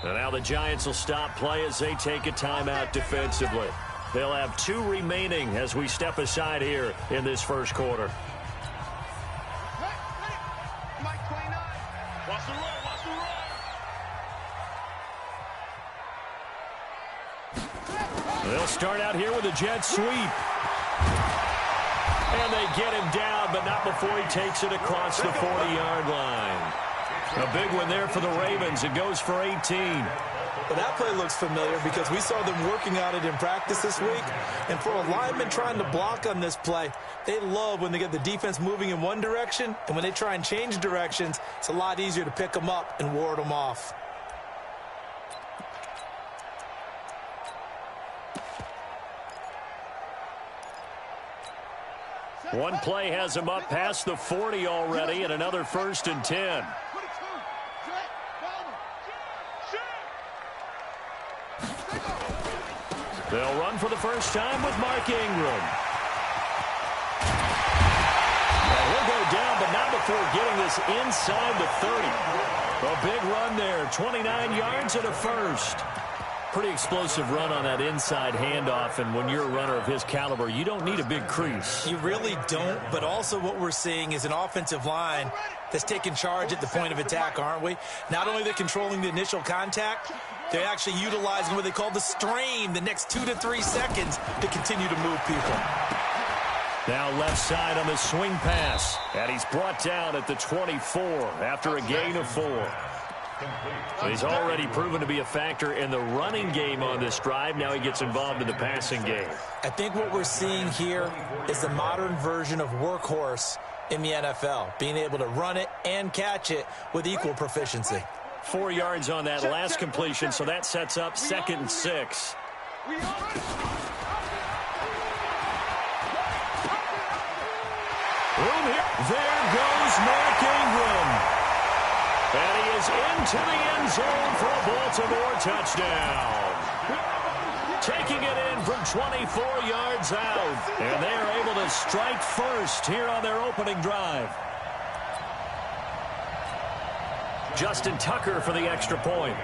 And now the Giants will stop play as they take a timeout defensively. They'll have 2 remaining as we step aside here in this first quarter. They'll start out here with a jet sweep. And they get him down, but not before he takes it across the 40-yard line. A big one there for the Ravens. It goes for 18. Well, that play looks familiar because we saw them working on it in practice this week. And for a lineman trying to block on this play, they love when they get the defense moving in one direction. And when they try and change directions, it's a lot easier to pick them up and ward them off. One play has him up past the 40 already, and another 1st and 10. They'll run for the first time with Mark Ingram. And he'll go down, but not before getting this inside the 30. A big run there, 29 yards and a first. Pretty explosive run on that inside handoff, and when you're a runner of his caliber, you don't need a big crease. You really don't, but also what we're seeing is an offensive line that's taking charge at the point of attack, aren't we? Not only they're controlling the initial contact, they're actually utilizing what they call the strain, the next 2 to 3 seconds to continue to move people. Now left side on the swing pass, and he's brought down at the 24 after a gain of 4. He's already proven to be a factor in the running game on this drive. Now he gets involved in the passing game. I think what we're seeing here is the modern version of workhorse in the NFL, being able to run it and catch it with equal proficiency. 4 yards on that last completion, so that sets up 2nd and 6. Room here. There goes Mark Ingram. And he is into the end zone for a Baltimore touchdown. Taking it in from 24 yards out. And they are able to strike first here on their opening drive. Justin Tucker for the extra point.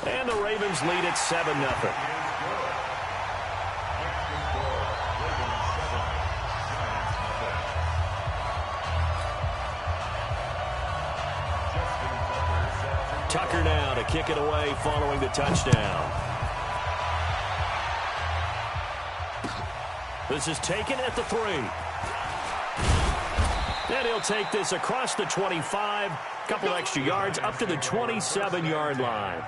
And the Ravens lead at 7-0. Tucker now to kick it away following the touchdown. This is taken at the 3. And he'll take this across the 25, couple extra yards up to the 27-yard line.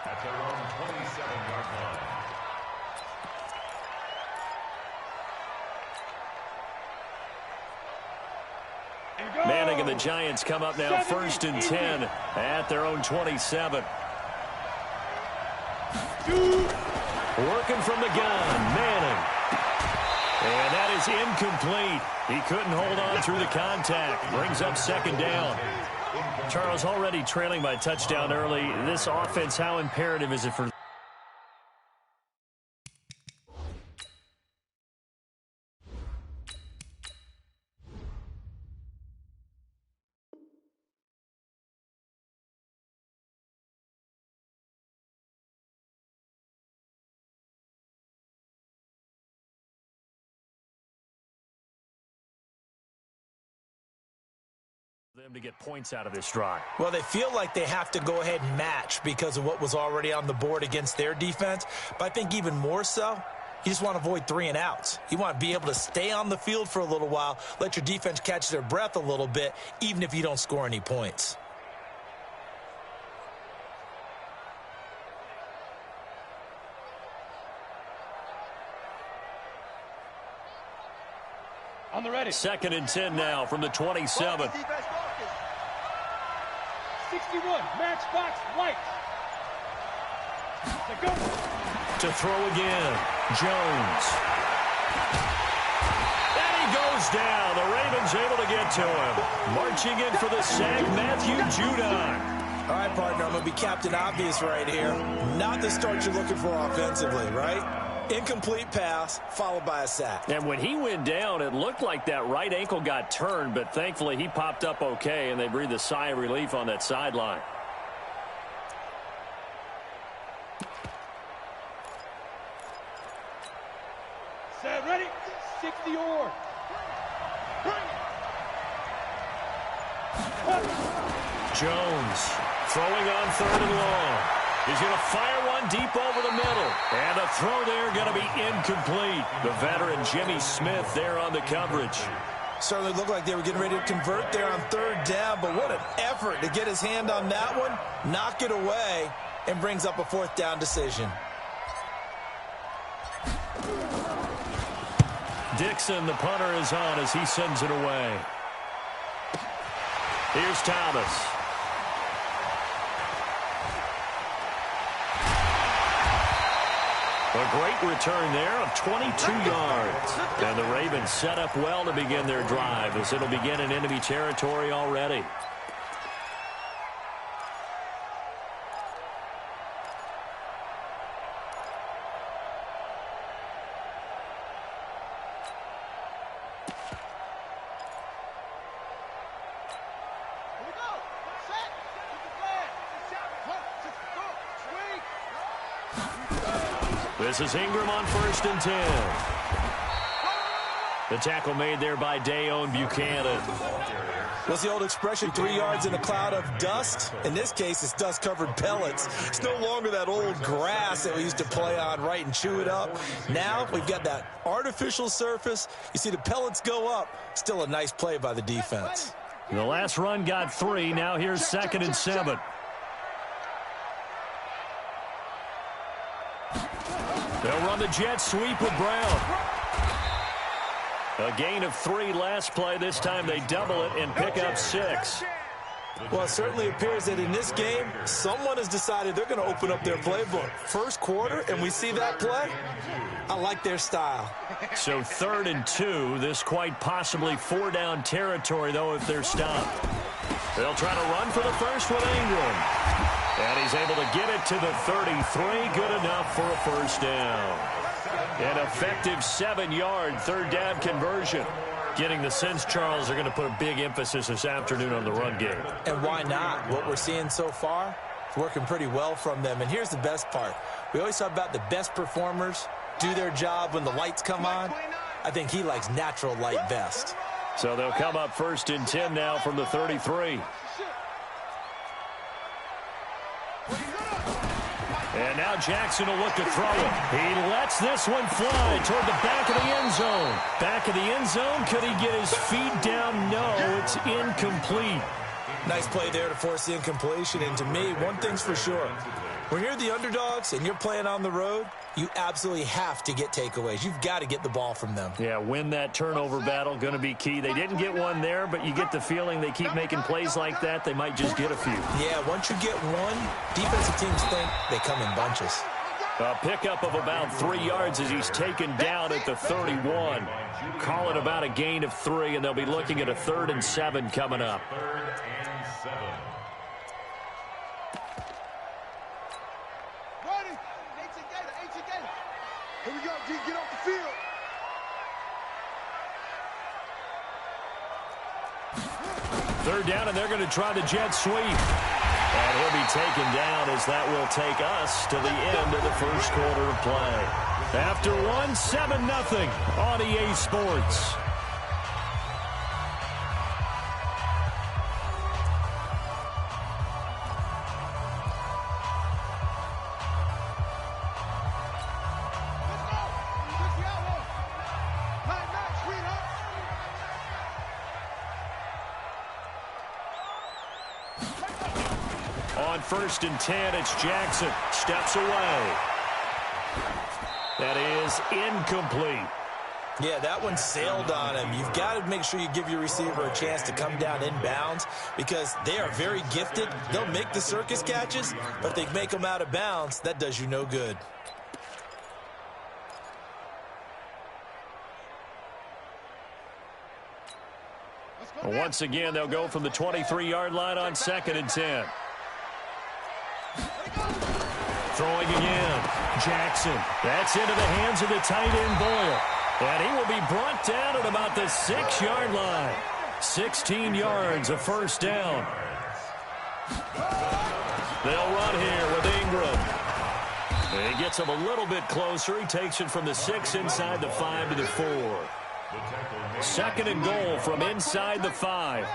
At their own 27-yard line. Manning and the Giants come up now 1st and 10 at their own 27. Working from the gun, Manning. And that is incomplete. He couldn't hold on through the contact. Brings up 2nd down. Charles, already trailing by touchdown early. This offense, how imperative is it for them to get points out of this drive? Well, they feel like they have to go ahead and match because of what was already on the board against their defense. But I think even more so, you just want to avoid 3 and outs. You want to be able to stay on the field for a little while, let your defense catch their breath a little bit, even if you don't score any points. On the ready. 2nd and 10 now from the 27. 61, matchbox, white. Go. To throw again, Jones. And he goes down. The Ravens able to get to him. Marching in for the sack, Matthew Judon. All right, partner, I'm going to be Captain Obvious right here. Not the start you're looking for offensively, right? Incomplete pass, followed by a sack. And when he went down, it looked like that right ankle got turned, but thankfully he popped up okay, and they breathed a sigh of relief on that sideline. Set, ready, 60 or. Jones throwing on 3rd and long. He's going to fire one deep over the middle. And the throw there going to be incomplete. The veteran Jimmy Smith there on the coverage. Certainly looked like they were getting ready to convert there on 3rd down, but what an effort to get his hand on that one, knock it away, and brings up a 4th down decision. Dixon, the punter, is on as he sends it away. Here's Thomas. A great return there of 22 yards. And the Ravens set up well to begin their drive as it'll begin in enemy territory already. This is Ingram on 1st and 10. The tackle made there by Big-2OON Buchanan. What's the old expression, 3 yards in a cloud of dust? In this case, it's dust-covered pellets. It's no longer that old grass that we used to play on, right, and chew it up. Now we've got that artificial surface. You see the pellets go up. Still a nice play by the defense. The last run got 3. Now here's 2nd and 7. They'll run the jet sweep with Brown. A gain of 3 last play. This time they double it and pick up 6. Well, it certainly appears that in this game, someone has decided they're going to open up their playbook. First quarter, and we see that play. I like their style. So 3rd and 2. This quite possibly 4-down territory, though, if they're stopped. They'll try to run for the first with Ingram. And he's able to get it to the 33. Good enough for a 1st down. An effective 7-yard 3rd down conversion. Getting the sense, Charles, they're going to put a big emphasis this afternoon on the run game. And why not? What we're seeing so far is working pretty well from them. And here's the best part. We always talk about the best performers do their job when the lights come on. I think he likes natural light best. So they'll come up 1st and 10 now from the 33. And now Jackson will look to throw it. He lets this one fly toward the back of the end zone. Back of the end zone. Could he get his feet down? No, it's incomplete. Nice play there to force the incompletion. And to me, one thing's for sure. When you're the underdogs and you're playing on the road, you absolutely have to get takeaways. You've got to get the ball from them. Yeah, win that turnover battle, going to be key. They didn't get one there, but you get the feeling they keep making plays like that, they might just get a few. Yeah, once you get one, defensive teams think they come in bunches. A pickup of about 3 yards as he's taken down at the 31. Call it about a gain of 3, and they'll be looking at a 3rd and 7 coming up. 3rd and 7. Here we go, G, get off the field. 3rd down, and they're going to try the jet sweep. And he'll be taken down as that will take us to the end of the 1st quarter of play. After 1, 7-0 on EA Sports. On 1st and 10, it's Jackson. Steps away. That is incomplete. Yeah, that one sailed on him. You've got to make sure you give your receiver a chance to come down inbounds because they are very gifted. They'll make the circus catches, but if they make them out of bounds, that does you no good. Once again, they'll go from the 23-yard line on 2nd and 10. Throwing again. Jackson. That's into the hands of the tight end Boyle. And he will be brought down at about the 6-yard line. 16 yards, a first down. They'll run here with Ingram. And he gets him a little bit closer. He takes it from the 6 inside the 5 to the 4. Second and goal from inside the 5.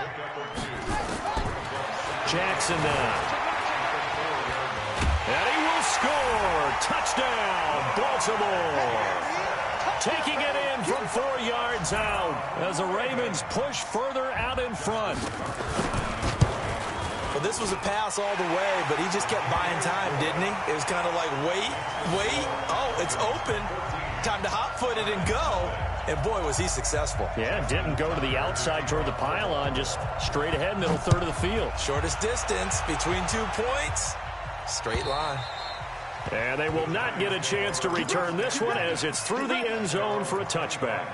Jackson now. And he will score. Touchdown, Baltimore. Taking it in from 4 yards out as the Ravens push further out in front. Well, this was a pass all the way, but he just kept buying time, didn't he? It was kind of like, wait. Oh, it's open. Time to hot-foot it and go. And, boy, was he successful. Yeah, didn't go to the outside toward the pylon, just straight ahead, middle third of the field. Shortest distance between 2 points. Straight line. And they will not get a chance to return this one as it's through the end zone for a touchback.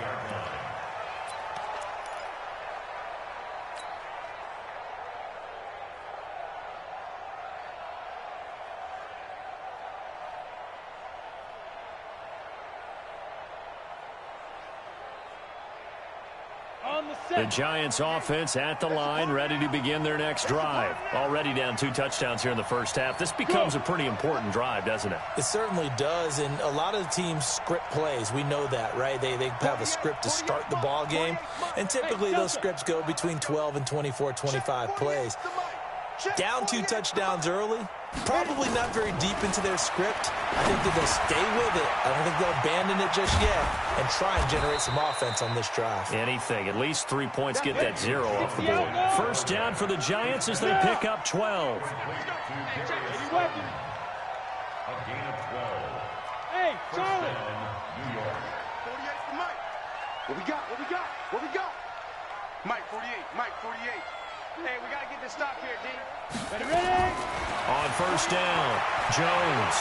The Giants offense at the line, ready to begin their next drive. Already down 2 touchdowns here in the first half. This becomes a pretty important drive, doesn't it? It certainly does, and a lot of the teams script plays. We know that, right? They have a script to start the ball game, and typically those scripts go between 12 and 24, 25 plays. Down 2 touchdowns early, probably not very deep into their script. I think that they'll stay with it. I don't think they'll abandon it just yet and try and generate some offense on this drive. Anything. At least 3 points, get that 0 off the board. First down for the Giants as they pick up 12. A gain of 12. Hey, Charlie. New York. 48 for Mike. What we got? Mike, 48. Hey, we got to get this stop here, D. Ready? On first down, Jones.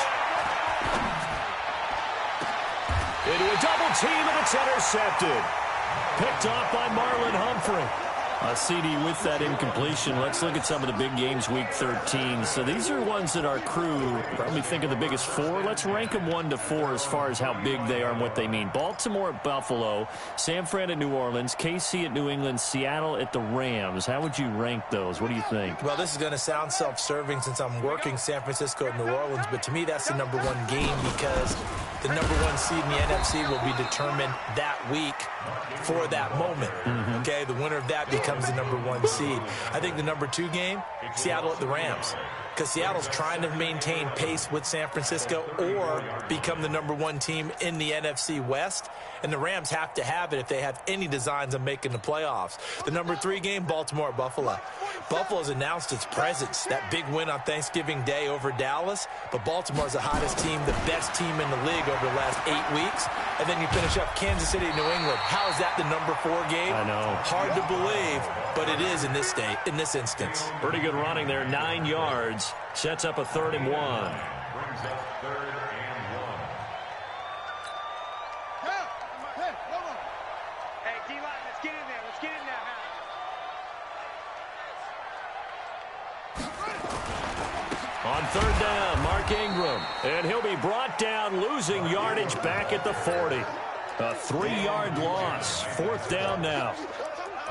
Into a double team, and it's intercepted. Picked off by Marlon Humphrey. A CD with that incompletion. Let's look at some of the big games week 13. So these are ones that our crew probably think of the biggest 4. Let's rank them 1 to 4 as far as how big they are and what they mean. Baltimore at Buffalo, San Fran at New Orleans, KC at New England, Seattle at the Rams. How would you rank those? What do you think? Well, this is going to sound self-serving since I'm working San Francisco and New Orleans, but to me that's the number 1 game because the number 1 seed in the NFC will be determined that week for that moment. Okay, the winner of that becomes the number 1 seed. I think the number 2 game, Seattle at the Rams, because Seattle's trying to maintain pace with San Francisco or become the number 1 team in the NFC West, and the Rams have to have it if they have any designs on making the playoffs. The number 3 game, Baltimore at Buffalo. Buffalo's announced its presence, that big win on Thanksgiving Day over Dallas, but Baltimore's the hottest team, the best team in the league over the last 8 weeks, and then you finish up Kansas City, New England. How is that the number 4 game? I know. Hard to believe, but it is in this instance. Pretty good running there, 9 yards. Sets up a 3rd and 1. Brings up 3rd and 1. Hey, hold on. Hey, D-line, let's get in there. On 3rd down, Mark Ingram. And he'll be brought down, losing yardage back at the 40. A 3-yard loss. 4th down now.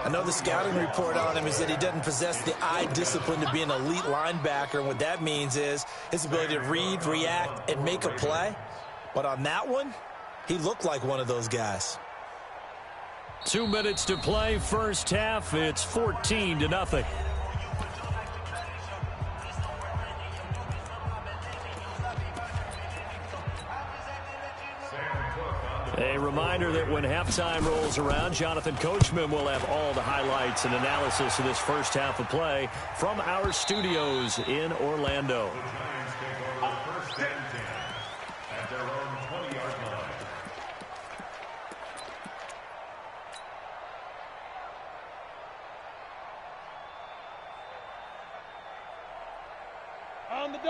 I know the scouting report on him is that he doesn't possess the eye discipline to be an elite linebacker. And what that means is his ability to read, react, and make a play. But on that one, he looked like one of those guys. 2 minutes to play, first half. It's 14-0. A reminder that when halftime rolls around, Jonathan Coachman will have all the highlights and analysis of this first half of play from our studios in Orlando. First and 10 at their own 20-yard line.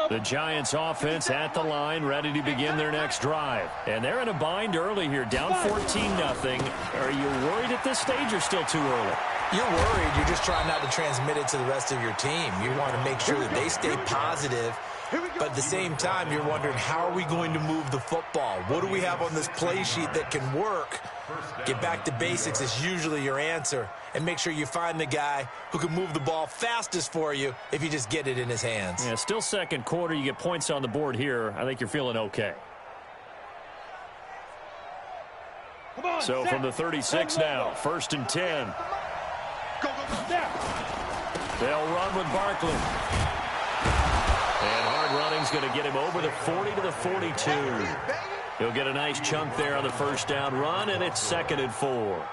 The Giants offense at the line, ready to begin their next drive. And they're in a bind early here, down 14-0. Are you worried at this stage or still too early? You're worried. You're just trying not to transmit it to the rest of your team. You want to make sure that they stay positive But at the same time, you're wondering, how are we going to move the football? What do we have on this play sheet that can work? Get back to basics is usually your answer. And make sure you find the guy who can move the ball fastest for you if you just get it in his hands. Yeah, still second quarter. You get points on the board here. I think you're feeling okay. So from the 36 now, 1st and 10. They'll run with Barkley. And hard running's going to get him over the 40 to the 42. He'll get a nice chunk there on the first down run, and it's 2nd and 4.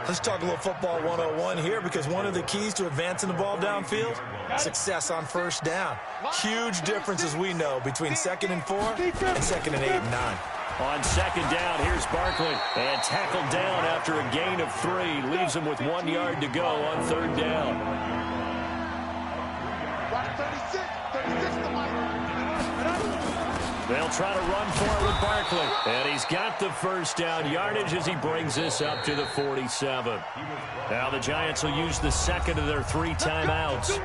Let's talk a little football 101 here, because one of the keys to advancing the ball downfield, success on first down. Huge difference, as we know, between 2nd and 4 and 2nd and 8 and 9. On 2nd down, here's Barkley. And tackled down after a gain of 3. Leaves him with 1 yard to go on 3rd down. They'll try to run for it with Barkley. And he's got the first down yardage as he brings this up to the 47. Now the Giants will use the 2nd of their 3 timeouts,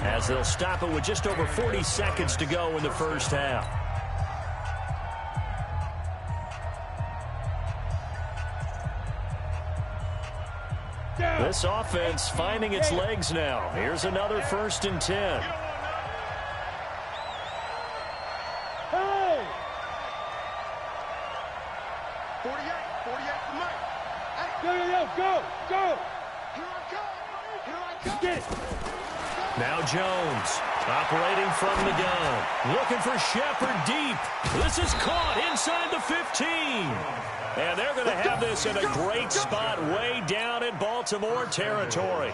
as they'll stop it with just over 40 seconds to go in the first half. This offense finding its legs now. Here's another 1st and 10. Hey! 48 for Mike. Yo, go! Here I come. Get it! Now Jones operating from the gun. Looking for Shepard deep. This is caught inside the 15. And they're going to have this in a great spot way down in Baltimore territory.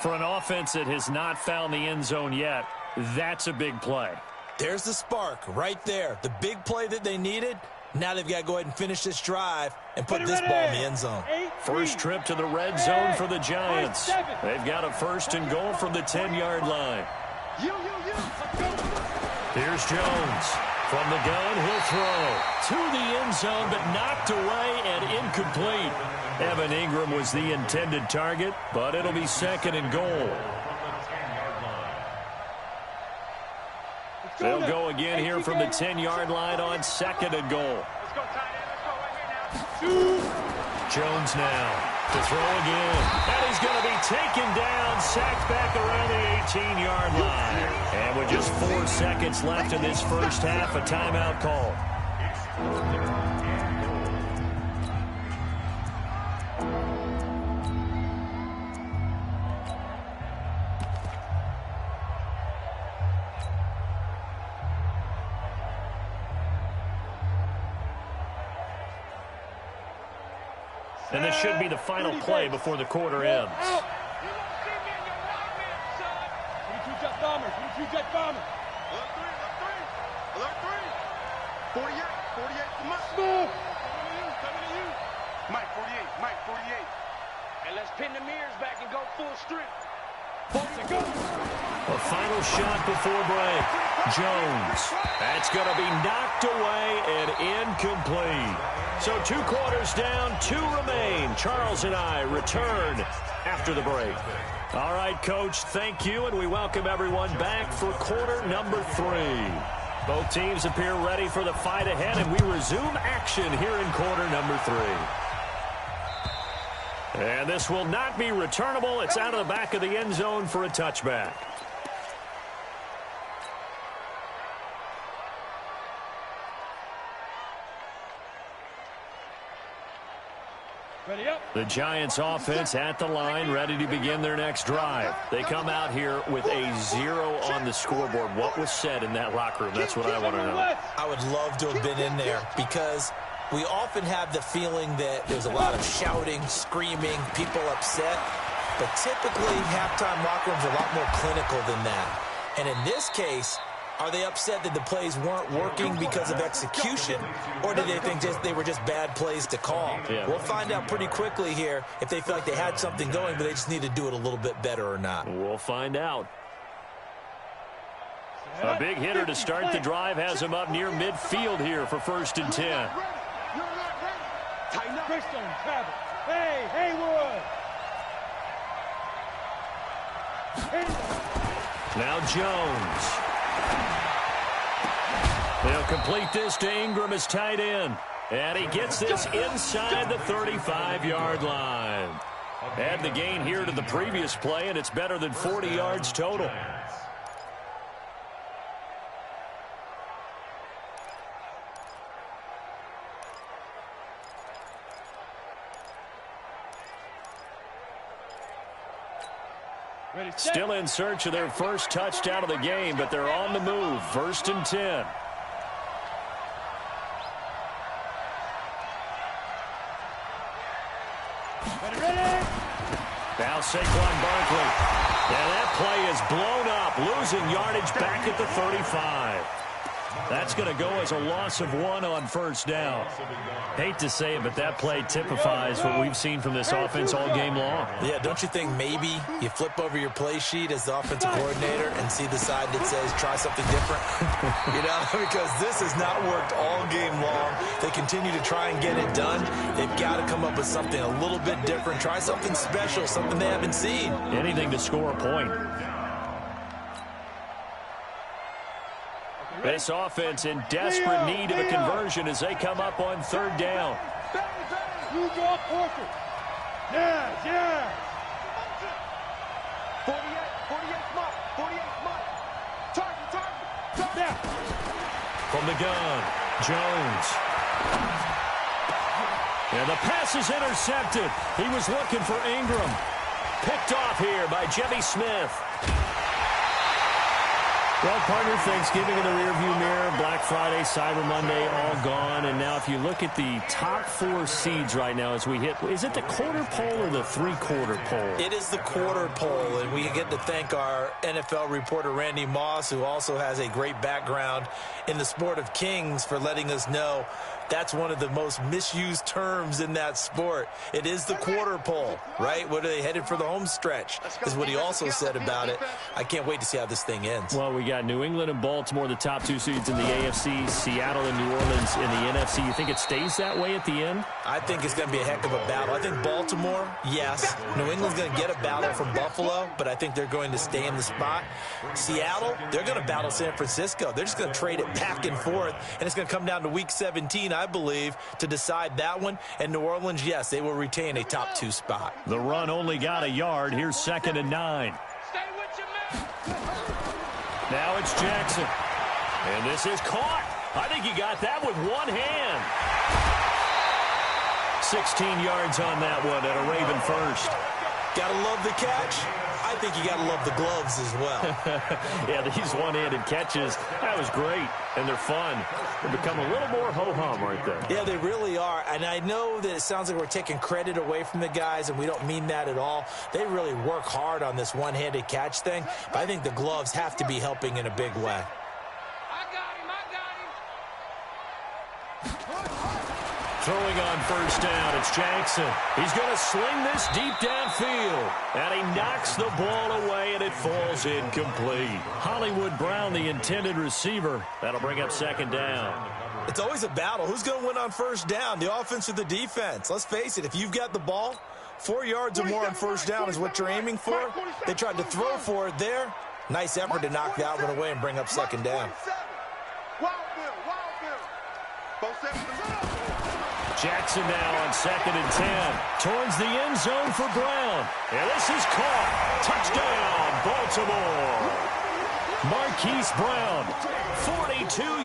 For an offense that has not found the end zone yet, that's a big play. There's the spark right there. The big play that they needed. Now they've got to go ahead and finish this drive and put this ball in the end zone. First trip to the red zone for the Giants. They've got a 1st and goal from the 10-yard line. Here's Jones. From the gun, he'll throw to the end zone, but knocked away and incomplete. Evan Ingram was the intended target, but it'll be 2nd and goal. They'll go again here from the 10-yard line on 2nd and goal. Jones now to throw again. And he's going to be taken down, sacked back around the 18-yard line. And with just 4 seconds left in this first half, a timeout call. And this should be the final play before the quarter ends. 22 jet bombers. Alert 3. 48 for Mike. Move. Coming to you. Mike 48. And let's pin the mirrors back and go full strength. A final shot before break. Jones. That's going to be knocked away and incomplete. So 2 quarters down, 2 remain. Charles and I return after the break. All right, Coach, thank you, and we welcome everyone back for quarter number 3. Both teams appear ready for the fight ahead, and we resume action here in quarter number 3. And this will not be returnable. It's out of the back of the end zone for a touchback. Ready up. The Giants offense at the line, ready to begin their next drive. They come out here with a 0 on the scoreboard. What was said in that locker room? That's what I want to know. I would love to have been in there, because we often have the feeling that there's a lot of shouting, screaming, people upset. But typically, halftime locker rooms are a lot more clinical than that. And in this case, are they upset that the plays weren't working because of execution, or did they think they were just bad plays to call? Yeah. We'll find out pretty quickly here if they feel like they had something going, but they just need to do it a little bit better or not. We'll find out. A big hitter to start the drive has him up near midfield here for 1st and 10. Christian, Travis. Hey, Haywood. Now Jones. They'll complete this to Ingram as tight end. And he gets this inside the 35-yard line. Add the gain here to the previous play, and it's better than 40 yards total. Still in search of their first touchdown of the game, but they're on the move. 1st and 10. Now Saquon Barkley. And that play is blown up, losing yardage back at the 35. That's going to go as a loss of 1 on 1st down. Hate to say it, but that play typifies what we've seen from this offense all game long. Yeah, don't you think maybe you flip over your play sheet as the offensive coordinator and see the side that says try something different? Because this has not worked all game long. They continue to try and get it done. They've got to come up with something a little bit different. Try something special, something they haven't seen. Anything to score a point. This offense in desperate need of a conversion as they come up on 3rd down. You draw Porter. Yes. 48 smart. 48 smart. Target. From the gun, Jones. And the pass is intercepted. He was looking for Ingram. Picked off here by Jimmy Smith. Well, partner, Thanksgiving in the rearview mirror, Black Friday, Cyber Monday, all gone. And now if you look at the top 4 seeds right now as we hit, is it the quarter pole or the 3/4 pole? It is the quarter pole, and we get to thank our NFL reporter, Randy Moss, who also has a great background in the sport of kings, for letting us know that's one of the most misused terms in that sport. It is the quarter pole, right? What are they headed for the home stretch, is what he also said about it. I can't wait to see how this thing ends. Well, we got New England and Baltimore, the top 2 seeds in the AFC, Seattle and New Orleans in the NFC. You think it stays that way at the end? I think it's going to be a heck of a battle. I think Baltimore, yes. New England's going to get a battle from Buffalo, but I think they're going to stay in the spot. Seattle, they're going to battle San Francisco. They're just going to trade it back and forth, and it's going to come down to Week 17, I believe, to decide that one. And New Orleans, yes, they will retain a top 2 spot. The run only got a yard. Here's 2nd and 9. Now it's Jackson. And this is caught. I think he got that with one hand. 16 yards on that one and a Raven first. Gotta love the catch. I think you gotta love the gloves as well. Yeah, these one-handed catches, that was great, and they're fun. They become a little more ho-hum right there. Yeah, they really are, and I know that it sounds like we're taking credit away from the guys, and we don't mean that at all. They really work hard on this one-handed catch thing, but I think the gloves have to be helping in a big way. Throwing on 1st down, it's Jackson. He's going to sling this deep downfield. And he knocks the ball away, and it falls incomplete. Hollywood Brown, the intended receiver. That'll bring up 2nd down. It's always a battle. Who's going to win on 1st down, the offense or the defense? Let's face it, if you've got the ball, 4 yards or more on 1st down is what you're aiming for. They tried to throw for it there. Nice effort to knock that one away and bring up 2nd down. Jackson now on 2nd and 10. Towards the end zone for Brown. And this is caught. Touchdown, Baltimore. Marquise Brown, 42